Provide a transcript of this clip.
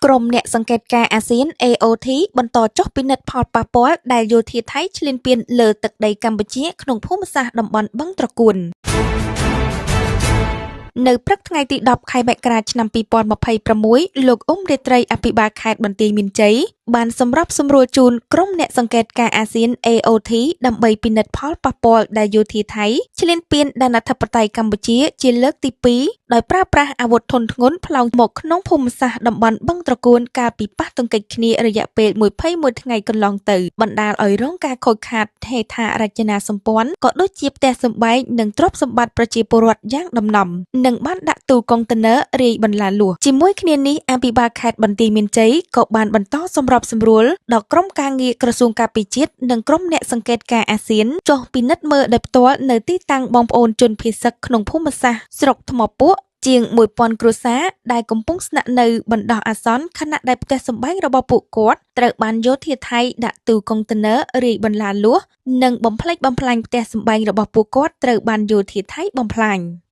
ក្រុមអ្នកសង្កេតការណ៍អាស៊ាន AOT បន្តចុះពិនិត្យផលប៉ះពាល់ដែលយោធាថៃឈ្លានពានលើទឹកដីកម្ពុជាក្នុងភូមិសាស្ត្រតំបន់បឹងត្រកួននៅព្រឹកថ្ងៃទី10ខែមករាឆ្នាំ2026លោកអ៊ុំរាត្រីអភិបាលខេត្តបន្ទាយមានជ័យបានសម្របសម្រួលជូនក្រុមអ្នកសង្កេតការណ៍អាស៊ាន AOT ដើម្បីពិនិត្យផលប៉ះពាល់ដែលយោធាថៃឈ្លានពានដែនអធិបតេយ្យកម្ពុជាជាលើកទី2ដោយប្រើប្រាស់អាវុធធុនធ្ងន់ផ្លោងមកក្នុងភូមិសាស្ត្រតំបន់បឹងត្រកួនកាលពីប៉ះទង្គិចគ្នារយៈពេល21ថ្ងៃកន្លងទៅបណ្ដាលឲ្យរងការខូចខាតហេដ្ឋារចនាសម្ព័ន្ធក៏ដូចជាផ្ទះសម្បែងនិងទ្រព្យសម្បត្តិប្រជាពលរដ្ឋយ៉ាងដំណំនិងបានដាក់ទូកុងតឺន័ររាយបន្លាលួសជាមួយគ្នានេះអភិបាលខេត្តបន្ទាយមានជ័យក៏បានបន្តសម្របសម្រួលដល់ក្រុមការងារក្រសួងការពារជាតិនិងក្រុមអ្នកសង្កេតការណ៍អាស៊ានចុះពិនិត្យមើលដោយផ្ទាល់នៅទីតាំងបងប្អូនជនភៀសសឹកក្នុងភូមិសាស្ត្រស្រុកថ្មពួកជាង1000គ្រួសារដែលកំពុងស្នាក់នៅបណ្ដោះអាសន្នខណៈដែលផ្ទះសម្បែងរបស់ពួកគាត់ត្រូវបានយោធាថៃដាក់ទូកុងតឺន័ររាយបន្លាលួសនិងបំផ្លិចបំផ្លាញផ្ទះសម្បែងរបស់ពួកគាត់ត្រូវបានយោធាថៃបំផ្លាញ